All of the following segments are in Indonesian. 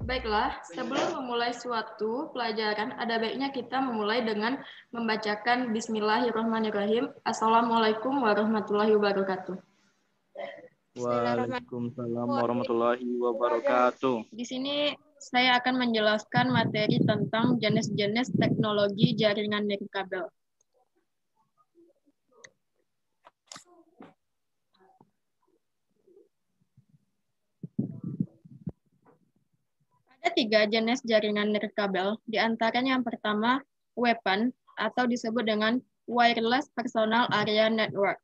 Baiklah, sebelum memulai suatu pelajaran, ada baiknya kita memulai dengan membacakan Bismillahirrahmanirrahim. Assalamualaikum warahmatullahi wabarakatuh. Waalaikumsalam warahmatullahi wabarakatuh. Di sini saya akan menjelaskan materi tentang jenis-jenis teknologi jaringan nirkabel. Ada 3 jenis jaringan nirkabel, di antaranya yang pertama, WPAN, atau disebut dengan Wireless Personal Area Network.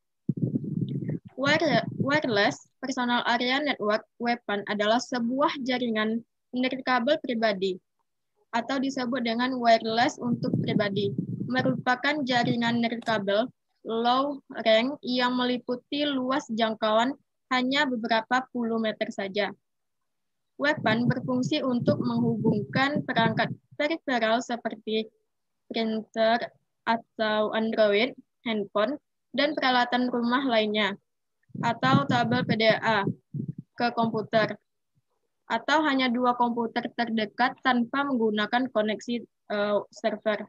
Wireless Personal Area Network (WPAN) adalah sebuah jaringan nirkabel pribadi, atau disebut dengan wireless untuk pribadi, merupakan jaringan nirkabel low range yang meliputi luas jangkauan hanya beberapa puluh meter saja. WPAN berfungsi untuk menghubungkan perangkat peripheral seperti printer atau Android, handphone, dan peralatan rumah lainnya, atau tabel PDA ke komputer, atau hanya 2 komputer terdekat tanpa menggunakan koneksi server.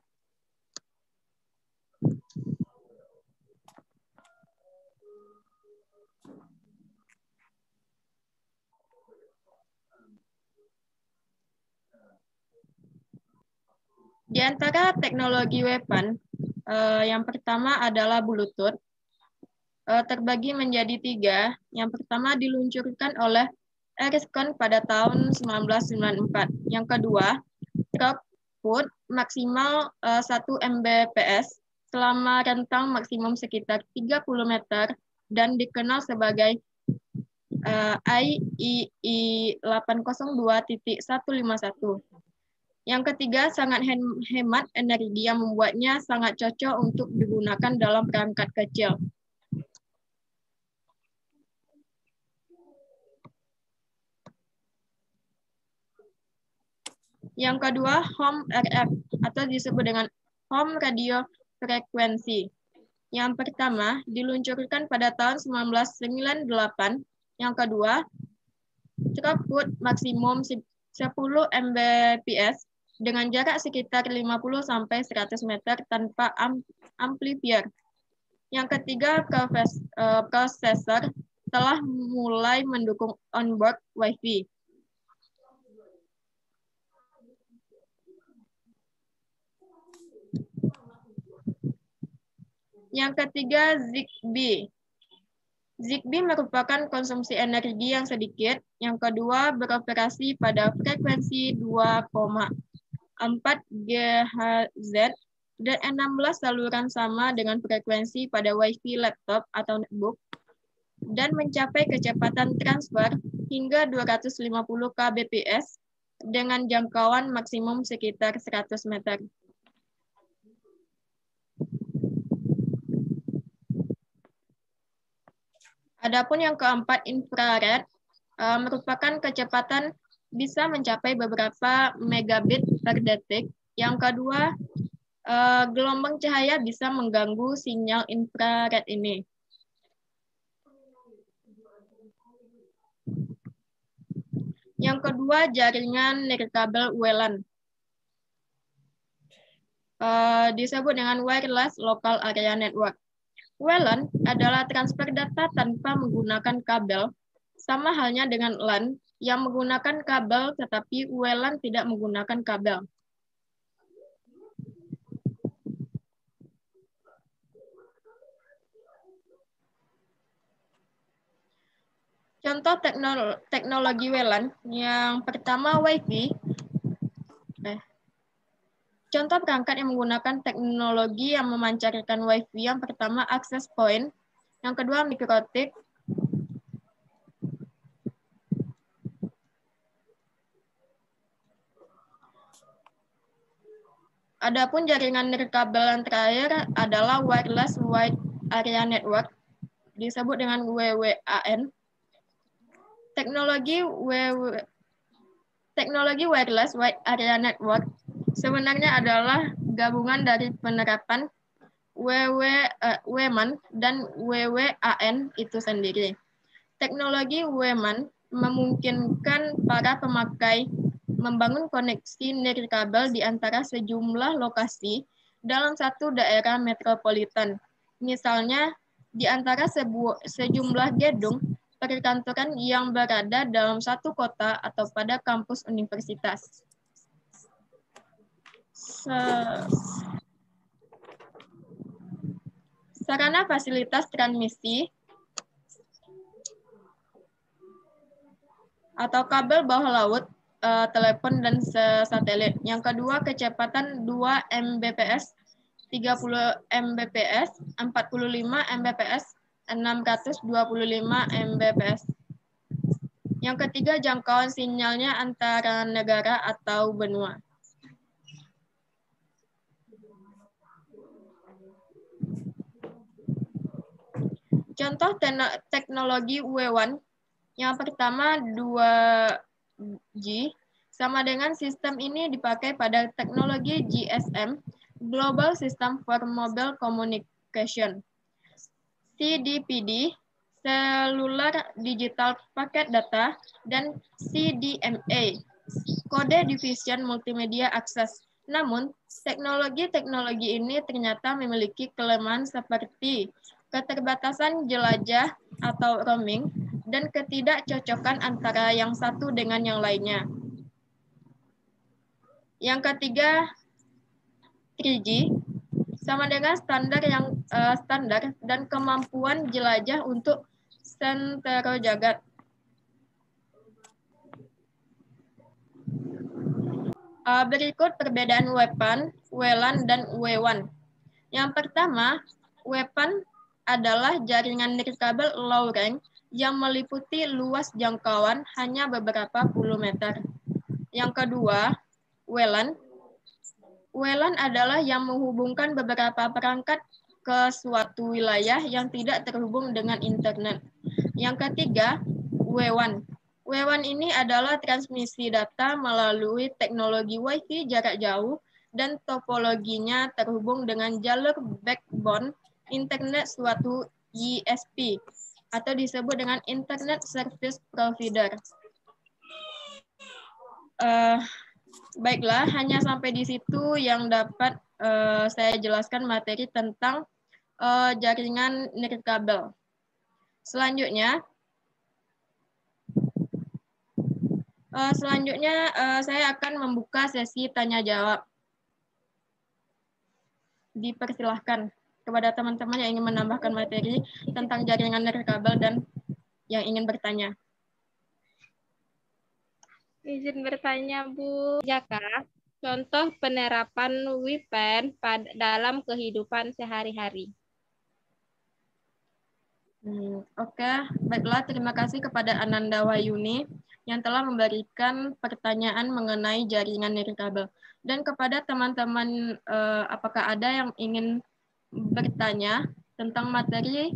Di antara teknologi WPAN, yang pertama adalah Bluetooth, terbagi menjadi 3. Yang pertama diluncurkan oleh Ericsson pada tahun 1994. Yang kedua, throughput maksimal 1 Mbps selama rentang maksimum sekitar 30 meter dan dikenal sebagai IEEE 802.151. Yang ketiga, sangat hemat energi yang membuatnya sangat cocok untuk digunakan dalam perangkat kecil. Yang kedua, home RF, atau disebut dengan home radio frekuensi. Yang pertama, diluncurkan pada tahun 1998. Yang kedua, throughput maksimum 10 Mbps dengan jarak sekitar 50-100 meter tanpa amplifier. Yang ketiga, prosesor telah mulai mendukung onboard Wi-Fi. Yang ketiga, Zigbee. Zigbee merupakan konsumsi energi yang sedikit. Yang kedua, beroperasi pada frekuensi 2,4 GHz dan 16 saluran sama dengan frekuensi pada Wi-Fi laptop atau netbook, dan mencapai kecepatan transfer hingga 250 kbps dengan jangkauan maksimum sekitar 100 meter. Adapun yang keempat, infrared, merupakan kecepatan bisa mencapai beberapa megabit per detik. Yang kedua, gelombang cahaya bisa mengganggu sinyal infrared ini. Yang kedua, jaringan nirkabel WLAN. Disebut dengan Wireless Local Area Network. WLAN adalah transfer data tanpa menggunakan kabel, sama halnya dengan LAN yang menggunakan kabel, tetapi WLAN tidak menggunakan kabel. Contoh teknologi WLAN, yang pertama Wi-Fi. Contoh perangkat yang menggunakan teknologi yang memancarkan Wi-Fi, yang pertama access point, yang kedua MikroTik, adapun jaringan nirkabel yang terakhir adalah Wireless Wide Area Network, disebut dengan WWAN. Teknologi Wireless Wide Area Network sebenarnya adalah gabungan dari penerapan WMAN dan WWAN itu sendiri. Teknologi WMAN memungkinkan para pemakai membangun koneksi nirkabel di antara sejumlah lokasi dalam satu daerah metropolitan. Misalnya, di antara sejumlah gedung perkantoran yang berada dalam satu kota atau pada kampus universitas. Sarana fasilitas transmisi atau kabel bawah laut, telepon dan satelit. Yang kedua, kecepatan 2 Mbps, 30 Mbps, 45 Mbps, 625 Mbps. Yang ketiga, jangkauan sinyalnya antara negara atau benua. Contoh teknologi W1, yang pertama 2G, sama dengan sistem ini dipakai pada teknologi GSM, Global System for Mobile Communication, CDPD, Cellular Digital Packet Data, dan CDMA, Code Division Multimedia Access. Namun, teknologi-teknologi ini ternyata memiliki kelemahan seperti keterbatasan jelajah atau roaming, dan ketidakcocokan antara yang satu dengan yang lainnya. Yang ketiga, 3G, sama dengan standar dan kemampuan jelajah untuk sentero jagat. Berikut perbedaan WLAN, dan W1. Yang pertama, WLAN adalah jaringan nirkabel low range yang meliputi luas jangkauan hanya beberapa puluh meter. Yang kedua, WLAN. WLAN adalah yang menghubungkan beberapa perangkat ke suatu wilayah yang tidak terhubung dengan internet. Yang ketiga, W1. W1 ini adalah transmisi data melalui teknologi Wi-Fi jarak jauh dan topologinya terhubung dengan jalur backbone internet suatu ISP atau disebut dengan Internet Service Provider. Baiklah, hanya sampai di situ yang dapat saya jelaskan materi tentang jaringan nirkabel. Selanjutnya, saya akan membuka sesi tanya jawab. Dipersilahkan kepada teman-teman yang ingin menambahkan materi tentang jaringan nirkabel dan yang ingin bertanya. Izin bertanya, Bu Jaka, contoh penerapan WIPEN dalam kehidupan sehari-hari. Oke, baiklah, terima kasih kepada Ananda Wayuni yang telah memberikan pertanyaan mengenai jaringan nirkabel. Dan kepada teman-teman, apakah ada yang ingin bertanya tentang materi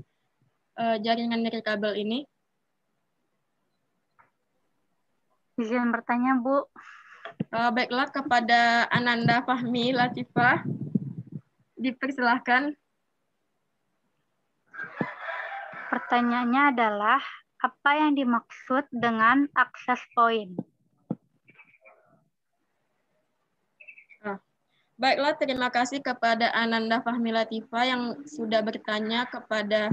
jaringan nirkabel ini? Izin bertanya, Bu. Baiklah, kepada Ananda Fahmi Latifah, dipersilahkan. Pertanyaannya adalah, apa yang dimaksud dengan access point? Baiklah, terima kasih kepada Ananda Fahmi Latifah yang sudah bertanya kepada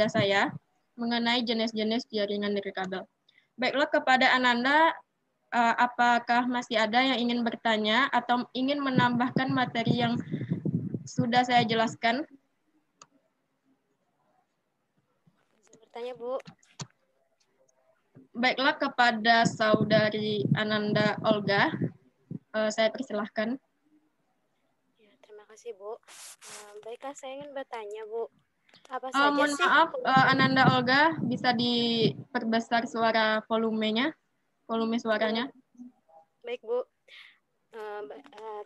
saya mengenai jenis-jenis jaringan nirkabel. Baiklah, kepada Ananda, apakah masih ada yang ingin bertanya atau ingin menambahkan materi yang sudah saya jelaskan? Bertanya, Bu. Baiklah, kepada saudari Ananda Olga, saya persilahkan. Ya, terima kasih, Bu. Baiklah, saya ingin bertanya, Bu. Apa saja mohon sih? Maaf, Ananda Olga, bisa diperbesar suara volumenya, volume suaranya. Baik, Bu.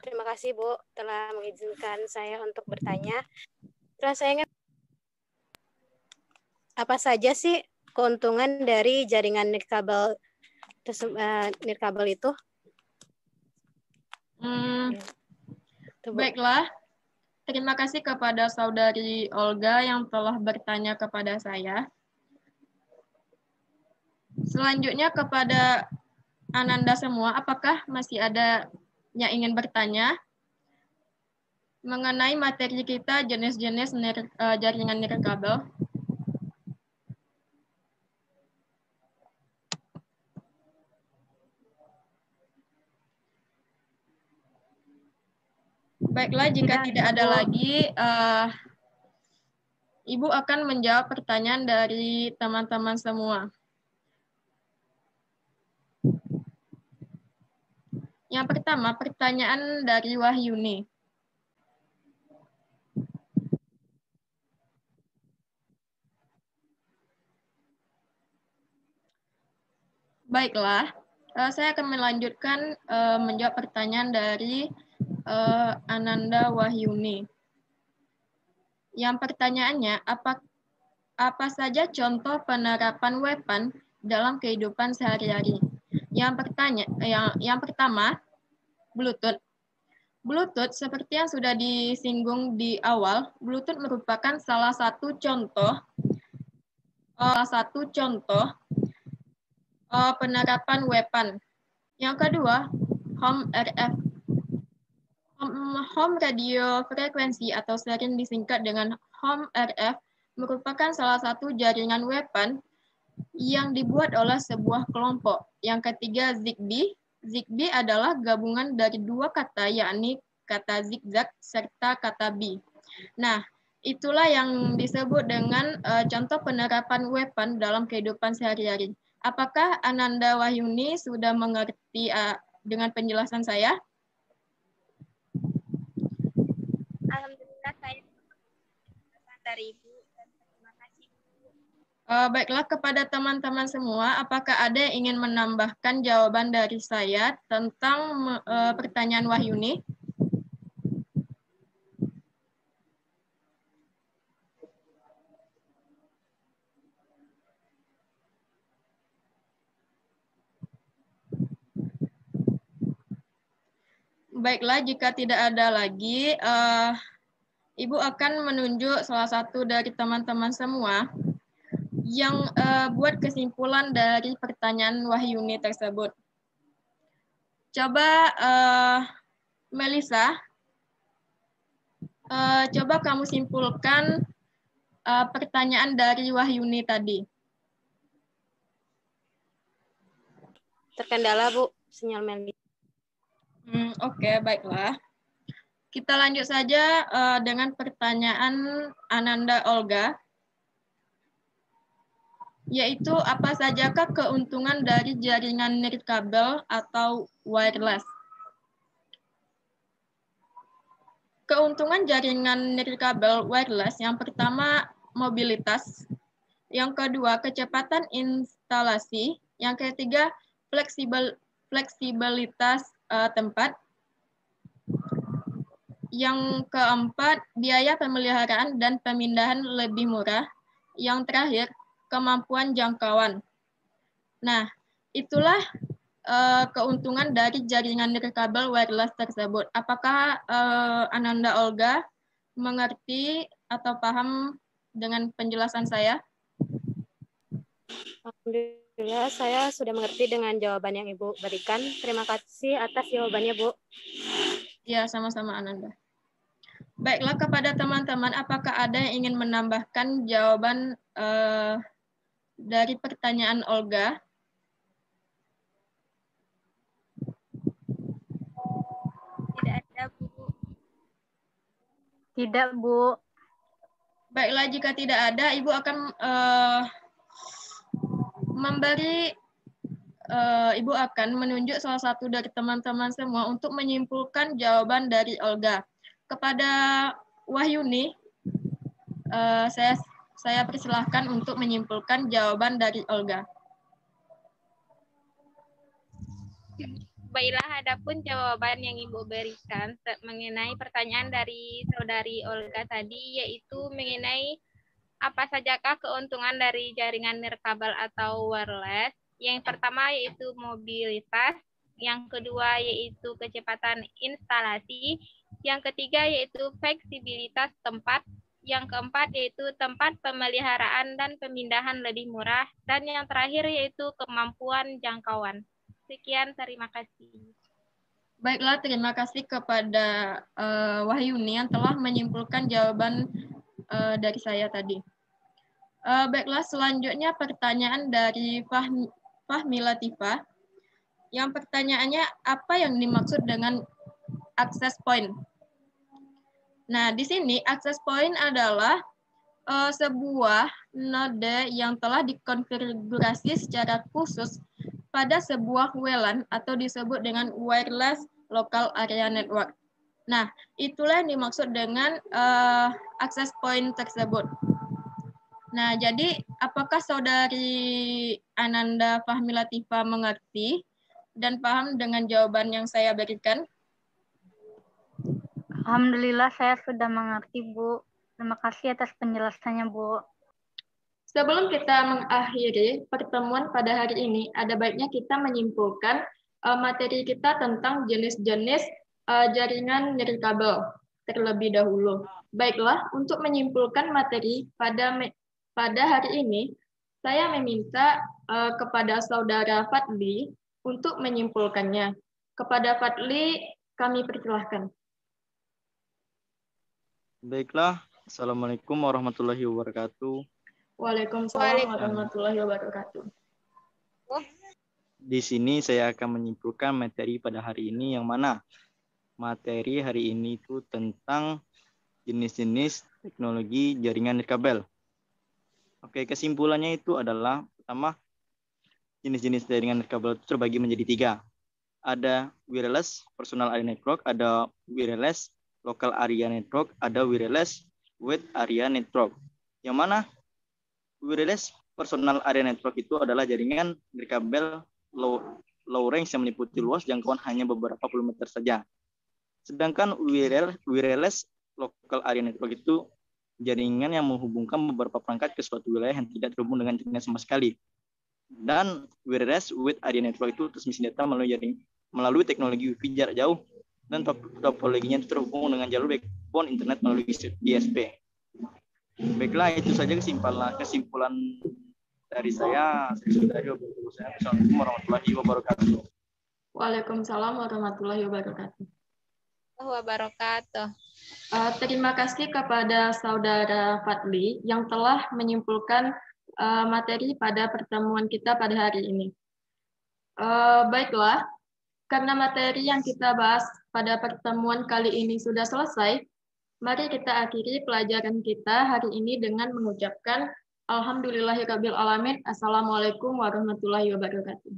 Terima kasih, Bu, telah mengizinkan saya untuk bertanya. Terus saya ingin, apa saja sih keuntungan dari jaringan nirkabel itu? Baiklah, terima kasih kepada saudari Olga yang telah bertanya kepada saya. Selanjutnya kepada Ananda semua, apakah masih ada yang ingin bertanya mengenai materi kita jenis-jenis jaringan nirkabel? Baiklah, jika tidak ada lagi, Ibu akan menjawab pertanyaan dari teman-teman semua. Yang pertama, pertanyaan dari Wahyuni. Baiklah, saya akan melanjutkan menjawab pertanyaan dari Ananda Wahyuni. Yang pertanyaannya, apa saja contoh penerapan WPAN dalam kehidupan sehari-hari? Yang pertama, Bluetooth. Bluetooth, seperti yang sudah disinggung di awal, Bluetooth merupakan salah satu contoh penerapan WPAN. Yang kedua, home RF. Home radio frekuensi atau sering disingkat dengan home RF merupakan salah satu jaringan WPAN yang dibuat oleh sebuah kelompok. Yang ketiga, Zigbee. Zigbee adalah gabungan dari dua kata, yakni kata zigzag serta kata bee. Nah, itulah yang disebut dengan contoh penerapan WPAN dalam kehidupan sehari-hari. Apakah Ananda Wahyuni sudah mengerti dengan penjelasan saya? Alhamdulillah saya dari Ibu dan terima kasih. Baiklah, kepada teman-teman semua, apakah ada yang ingin menambahkan jawaban dari saya tentang pertanyaan Wahyuni? Baiklah, jika tidak ada lagi, Ibu akan menunjuk salah satu dari teman-teman semua yang buat kesimpulan dari pertanyaan Wahyuni tersebut. Coba Melisa, coba kamu simpulkan pertanyaan dari Wahyuni tadi. Terkendala, Bu, sinyal Melisa. Oke, baiklah. Kita lanjut saja dengan pertanyaan Ananda Olga, yaitu apa sajakah keuntungan dari jaringan nirkabel atau wireless? Keuntungan jaringan nirkabel wireless yang pertama mobilitas, yang kedua kecepatan instalasi, yang ketiga fleksibilitas tempat, yang keempat biaya pemeliharaan dan pemindahan lebih murah, yang terakhir kemampuan jangkauan. Nah, itulah keuntungan dari jaringan nirkabel wireless tersebut. Apakah Ananda Olga mengerti atau paham dengan penjelasan saya? Alhamdulillah, saya sudah mengerti dengan jawaban yang Ibu berikan. Terima kasih atas jawabannya, Bu. Ya, sama-sama Ananda. Baiklah, kepada teman-teman, apakah ada yang ingin menambahkan jawaban dari pertanyaan Olga? Tidak ada, Bu. Tidak, Bu. Baiklah, jika tidak ada, Ibu akan Ibu akan menunjuk salah satu dari teman-teman semua untuk menyimpulkan jawaban dari Olga. Kepada Wahyuni, saya persilahkan untuk menyimpulkan jawaban dari Olga. Baiklah, adapun jawaban yang Ibu berikan mengenai pertanyaan dari saudari Olga tadi, yaitu mengenai apa sajakah keuntungan dari jaringan nirkabel atau wireless. Yang pertama yaitu mobilitas, yang kedua yaitu kecepatan instalasi, yang ketiga yaitu fleksibilitas tempat, yang keempat yaitu tempat pemeliharaan dan pemindahan lebih murah, dan yang terakhir yaitu kemampuan jangkauan. Sekian, terima kasih. Baiklah, terima kasih kepada Wahyuni yang telah menyimpulkan jawaban dari saya tadi. Baiklah, selanjutnya pertanyaan dari Fahmi Latifah. Yang pertanyaannya, apa yang dimaksud dengan access point? Nah, di sini access point adalah sebuah node yang telah dikonfigurasi secara khusus pada sebuah WLAN atau disebut dengan Wireless Local Area Network. Nah, itulah yang dimaksud dengan access point tersebut. Nah, jadi apakah saudari Ananda Fahmi Latifah mengerti dan paham dengan jawaban yang saya berikan? Alhamdulillah saya sudah mengerti, Bu. Terima kasih atas penjelasannya, Bu. Sebelum kita mengakhiri pertemuan pada hari ini, ada baiknya kita menyimpulkan materi kita tentang jenis-jenis jaringan nirkabel terlebih dahulu. Baiklah, untuk menyimpulkan materi pada hari ini, saya meminta kepada Saudara Fadli untuk menyimpulkannya. Kepada Fadli, kami persilahkan. Baiklah, Assalamualaikum warahmatullahi wabarakatuh. Waalaikumsalam warahmatullahi wabarakatuh. Di sini saya akan menyimpulkan materi pada hari ini, yang mana materi hari ini itu tentang jenis-jenis teknologi jaringan nirkabel. Oke, kesimpulannya itu adalah, pertama, jenis-jenis jaringan nirkabel itu terbagi menjadi 3. Ada wireless personal area network, ada wireless local area network, ada wireless wide area network. Yang mana wireless personal area network itu adalah jaringan nirkabel low range yang meliputi luas jangkauan hanya beberapa puluh meter saja. Sedangkan wireless local area network itu jaringan yang menghubungkan beberapa perangkat ke suatu wilayah yang tidak terhubung dengan internet sama sekali. Dan wireless wide area network itu transmisi data melalui teknologi Wi-Fi jarak jauh, dan topologinya itu terhubung dengan jalur backbone internet melalui ISP. Baiklah, itu saja kesimpulan dari saya. Assalamualaikum warahmatullahi wabarakatuh. Waalaikumsalam warahmatullahi wabarakatuh. Terima kasih kepada Saudara Fadli yang telah menyimpulkan materi pada pertemuan kita pada hari ini. Baiklah, karena materi yang kita bahas pada pertemuan kali ini sudah selesai, mari kita akhiri pelajaran kita hari ini dengan mengucapkan Alhamdulillahirabbil alamin. Assalamualaikum warahmatullahi wabarakatuh.